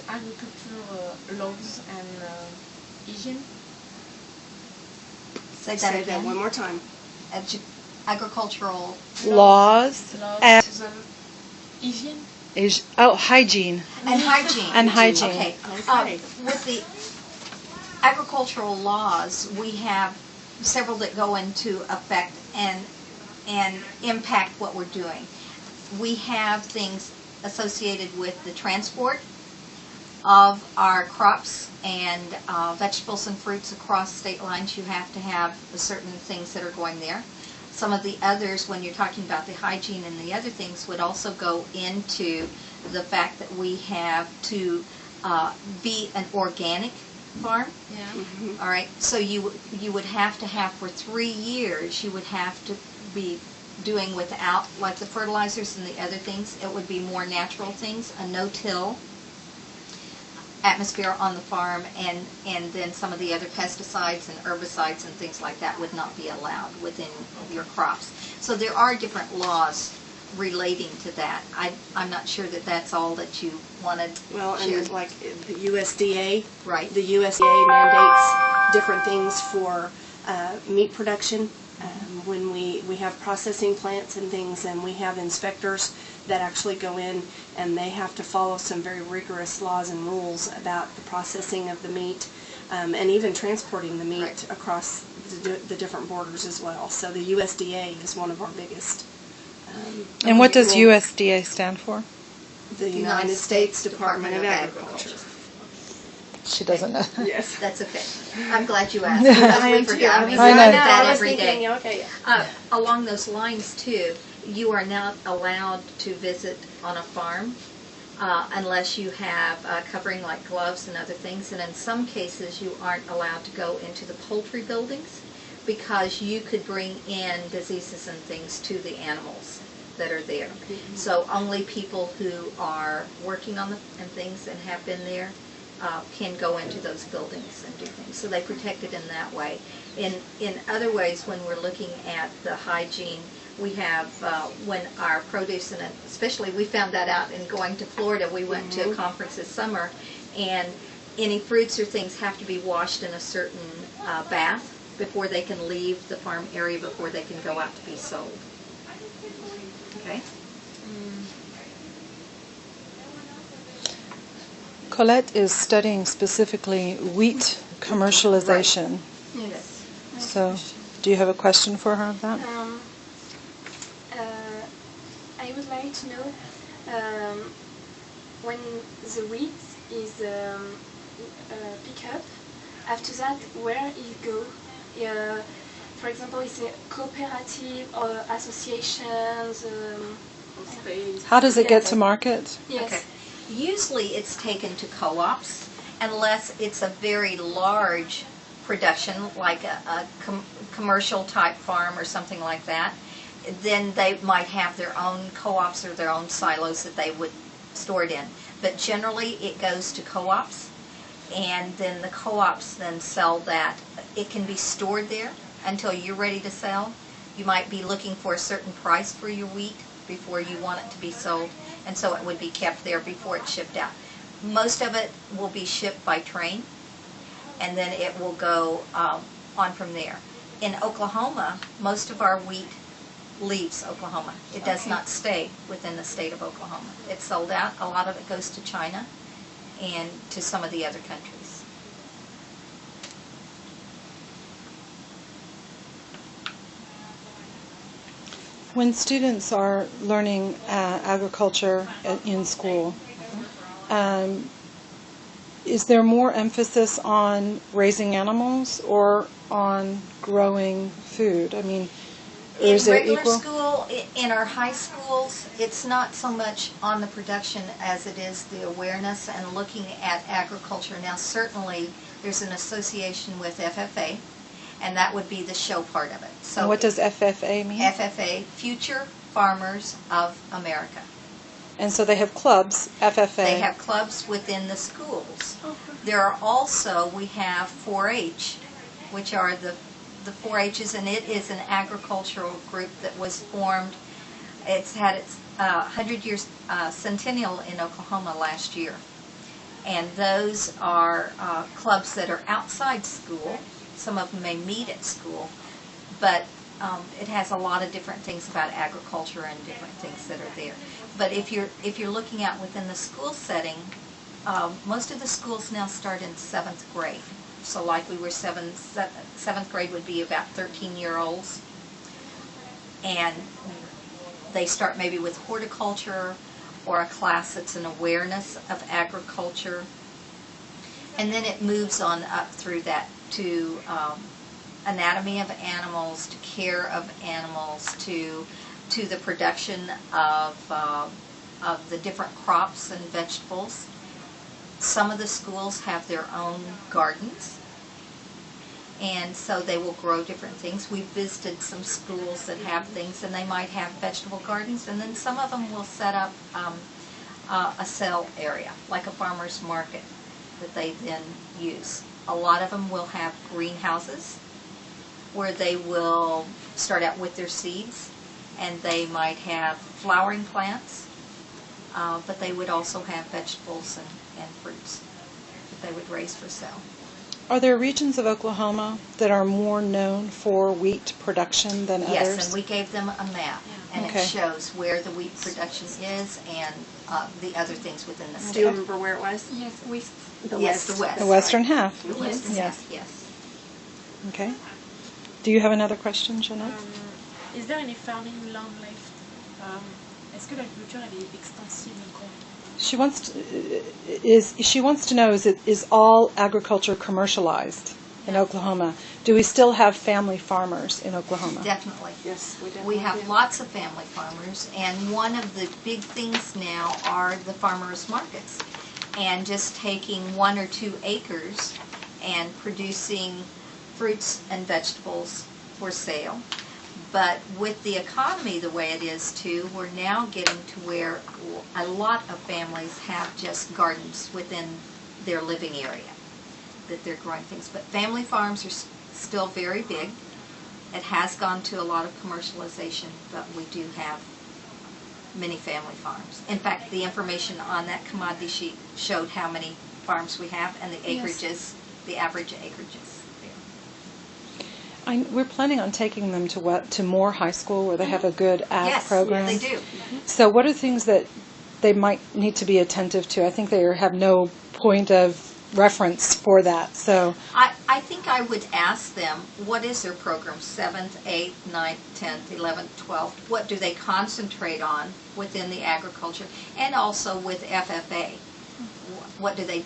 agricultural laws and hygiene? Say Say again. that one more time. Agricultural Laws and Hygiene? hygiene. and hygiene. And hygiene. Okay. Okay. With the agricultural laws, we have several that go into effect and impact what we're doing. We have things associated with the transport of our crops and vegetables and fruits across state lines. You have to have certain things that are going there. Some of the others, when you're talking about the hygiene and the other things, would also go into the fact that we have to be an organic farm. Yeah. Mm-hmm. All right, so you would have to have for 3 years, you would have to be doing without, like the fertilizers and the other things. It would be more natural things, a no-till atmosphere on the farm, and then some of the other pesticides and herbicides and things like that would not be allowed within your crops. So there are different laws relating to that. I'm not sure that that's all that you wanted. Well, shared. and like the USDA, Right. the USDA mandates different things for meat production. When we have processing plants and things, and we have inspectors that actually go in, and they have to follow some very rigorous laws and rules about the processing of the meat, and even transporting the meat Right. across the different borders as well. So the USDA is one of our biggest. And what does rule- USDA stand for? The United States Department of Agriculture. She doesn't know. Yes. That's okay. I'm glad you asked, because I we am too. forget. I mean, I we know. do that I was every thinking, day. okay. Along those lines, too, you are not allowed to visit on a farm unless you have covering like gloves and other things. And in some cases, you aren't allowed to go into the poultry buildings because you could bring in diseases and things to the animals that are there. So only people who are working on and things and have been there can go into those buildings and do things. So they protect it in that way. In other ways, when we're looking at the hygiene, we have when our produce, and especially we found that out in going to Florida. We went to a conference this summer, and any fruits or things have to be washed in a certain bath before they can leave the farm area, before they can go out to be sold. Okay? Colette is studying specifically wheat commercialization. Yes. So, do you have a question for her of that? I would like to know when the wheat is picked up, after that, where it go? For example, it's a cooperative or associations. How does it get to market? Yes. Okay. Usually it's taken to co-ops unless it's a very large production, like a commercial type farm or something like that. Then they might have their own co-ops or their own silos that they would store it in. But generally it goes to co-ops, and then the co-ops then sell that. It can be stored there until you're ready to sell. You might be looking for a certain price for your wheat before you want it to be sold, and so it would be kept there before it's shipped out. Most of it will be shipped by train, and then it will go on from there. In Oklahoma, most of our wheat leaves Oklahoma. It does not stay within the state of Oklahoma. It's sold out. A lot of it goes to China and to some of the other countries. When students are learning agriculture in school, is there more emphasis on raising animals or on growing food? I mean, is In it regular equal? school, in our high schools, it's not so much on the production as it is the awareness and looking at agriculture. Now, certainly, there's an association with FFA, and that would be the show part of it. So And what does FFA mean? FFA, Future Farmers of America. And so they have clubs, FFA. They have clubs within the schools. There are also, we have 4-H, which are the 4-H's, and it is an agricultural group that was formed. It's had its 100 years centennial in Oklahoma last year. And those are clubs that are outside school. Some of them may meet at school, but it has a lot of different things about agriculture and different things that are there. But if you're looking at within the school setting, most of the schools now start in 7th grade. So like we were 7th grade would be about 13-year-olds. And they start maybe with horticulture or a class that's an awareness of agriculture. And then it moves on up through that to anatomy of animals, to care of animals, to the production of the different crops and vegetables. Some of the schools have their own gardens, and so they will grow different things. We've visited some schools that have things, and they might have vegetable gardens, and then some of them will set up a sale area, like a farmer's market, that they then use. A lot of them will have greenhouses where they will start out with their seeds, and they might have flowering plants, but they would also have vegetables and fruits that they would raise for sale. Are there regions of Oklahoma that are more known for wheat production than others? Yes, and we gave them a map, and Okay. it shows where the wheat production is and the other things within the Do you state. remember where it was? Yes, with Yes, the west. The western half. The west, Yes. yes. Okay. Do you have another question, Jeanette? Is there any farming land left? Est-ce que l'agriculture elle est extensive encore? She wants to know is all agriculture commercialized in Oklahoma? Do we still have family farmers in Oklahoma? Definitely. Yes, we definitely We have do. lots of family farmers, and one of the big things now are the farmers markets, and just taking 1 or 2 acres and producing fruits and vegetables for sale. But with the economy the way it is too, we're now getting to where a lot of families have just gardens within their living area that they're growing things. But family farms are still very big. It has gone to a lot of commercialization, but we do have many family farms. In fact, the information on that commodity sheet showed how many farms we have and the acreages, the average acreages. We're planning on taking them to Moore High School where they have a good ag Yes, program. they do. So what are things that they might need to be attentive to? I think they have no point of reference for that. So I think I would ask them, what is their program, 7th, 8th, 9th, 10th, 11th, 12th? What do they concentrate on within the agriculture? And also with FFA. What do they,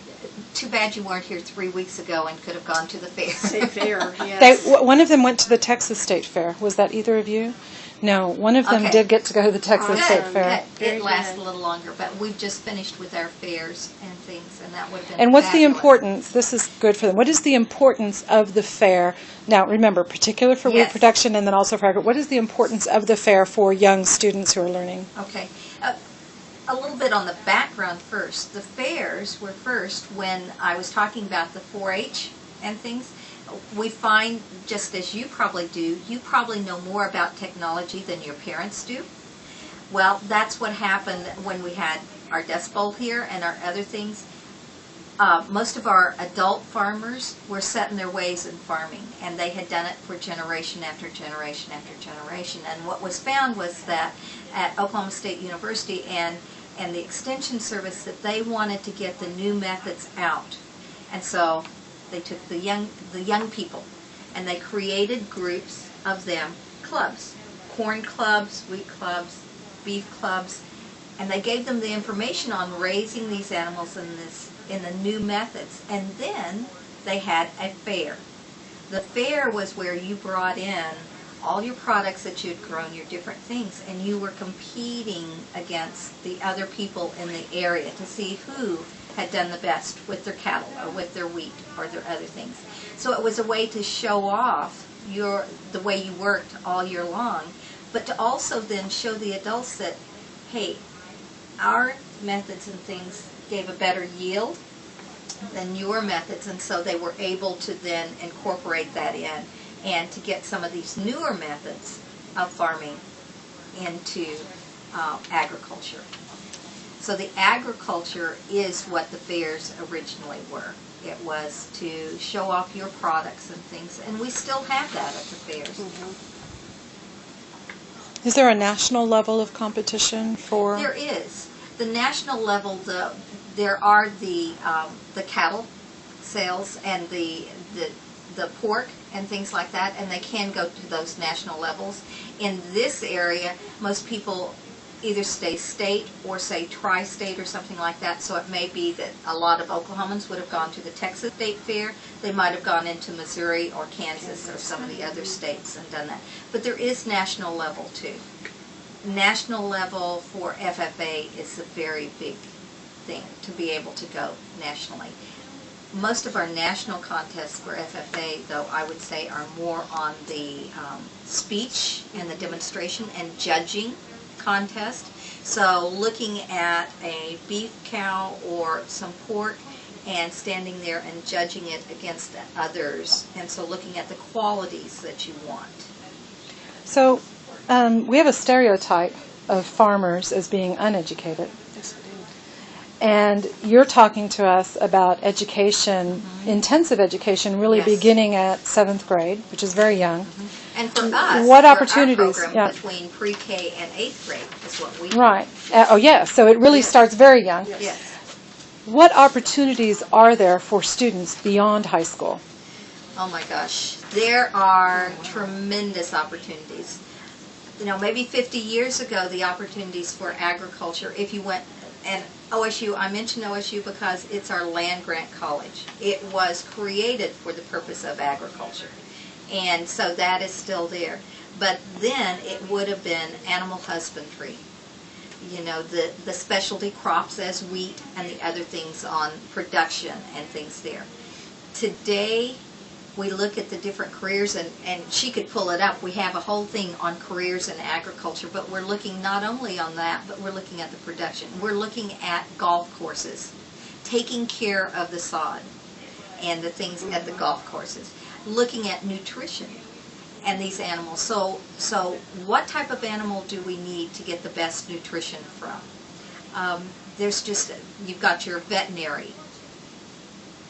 too bad you weren't here 3 weeks ago and could have gone to the fair. State fair, yes. one of them went to the Texas State Fair. Was that either of you? No, one of them Okay. did get to go to the Texas State Good, Fair. good. Very It lasts good. a little longer, but we've just finished with our fairs and things, and that would have been And what's the fabulous. importance? This is good for them. What is the importance of the fair? Now, remember, particular for wheat Yes. production and then also for agriculture. What is the importance of the fair for young students who are learning? Okay. A little bit on the background first. The fairs were first when I was talking about the 4-H and things. We find, just as you probably do, you probably know more about technology than your parents do. Well, that's what happened when we had our Dust Bowl here and our other things. Most of our adult farmers were set in their ways in farming, and they had done it for generation after generation after generation. And what was found was that at Oklahoma State University and the Extension Service, that they wanted to get the new methods out. And so they took the young people, and they created groups of them, clubs, corn clubs, wheat clubs, beef clubs, and they gave them the information on raising these animals in the new methods. And then they had a fair. The fair was where you brought in all your products that you'd grown, your different things, and you were competing against the other people in the area to see who had done the best with their cattle or with their wheat or their other things. So it was a way to show off the way you worked all year long, but to also then show the adults that, hey, our methods and things gave a better yield than your methods, and so they were able to then incorporate that in and to get some of these newer methods of farming into agriculture. So the agriculture is what the fairs originally were. It was to show off your products and things, and we still have that at the fairs. Is there a national level of competition for? There is. The national level, there are the cattle sales and the pork and things like that, and they can go to those national levels. In this area, most people either stay state or say tri-state or something like that, so it may be that a lot of Oklahomans would have gone to the Texas State Fair. They might have gone into Missouri or Kansas or some of the other states and done that. But there is national level too. National level for FFA is a very big thing to be able to go nationally. Most of our national contests for FFA, though, I would say are more on the speech and the demonstration and judging contest. So looking at a beef cow or some pork and standing there and judging it against others, and so looking at the qualities that you want. So we have a stereotype of farmers as being uneducated. Yes, we do. And you're talking to us about education, intensive education, really Yes. beginning at 7th grade, which is very young. And for us, What for opportunities? our program, Yeah. between pre-K and 8th grade is what we do. Right. Oh, yeah. So it really starts very young. Yes. What opportunities are there for students beyond high school? Oh my gosh, there are tremendous opportunities. You know, maybe 50 years ago, the opportunities for agriculture, if you went, and OSU, I mention OSU because it's our land-grant college. It was created for the purpose of agriculture, and so that is still there. But then it would have been animal husbandry, you know, the specialty crops as wheat and the other things on production and things there. Today, we look at the different careers, and she could pull it up. We have a whole thing on careers in agriculture, but we're looking not only on that, but we're looking at the production. We're looking at golf courses, taking care of the sod and the things at the golf courses, looking at nutrition and these animals. So what type of animal do we need to get the best nutrition from? There's just, you've got your veterinary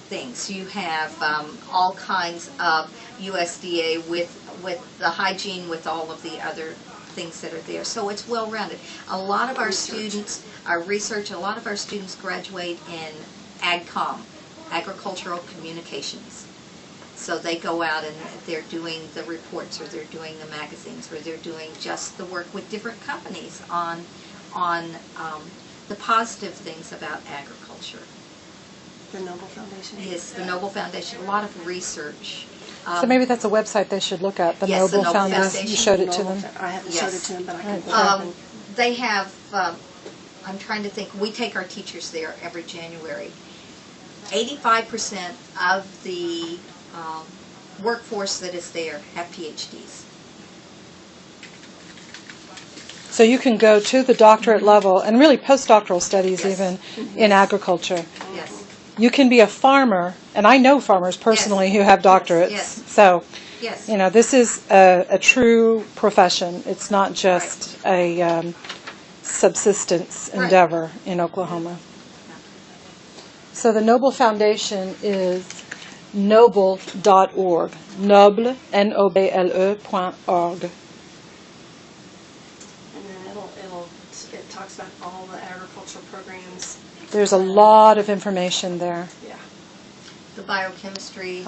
things. You have all kinds of USDA with the hygiene, with all of the other things that are there. So it's well-rounded. A lot of our students, our research, a lot of our students graduate in AgCom, agricultural communications. So they go out and they're doing the reports, or they're doing the magazines, or they're doing just the work with different companies on the positive things about agriculture. The Noble Foundation. Yes, the Noble Foundation, a lot of research. So maybe that's a website they should look at, the Yes, the Noble Noble Foundation. You Foundation. showed it to them. I haven't Yes. showed it to them, but I can pull it up and They have, I'm trying to think, we take our teachers there every January. 85% of the workforce that is there have PhDs. So you can go to the doctorate level, and really postdoctoral studies Yes. even in agriculture. Yes. You can be a farmer, and I know farmers personally who have doctorates. Yes. So, Yes. you know, this is a true profession. It's not just a subsistence Right. endeavor in Oklahoma. So the Noble Foundation is noble.org. Noble, Noble.org. and then it talks about all the agricultural programs. There's a lot of information there. Yeah. The biochemistry.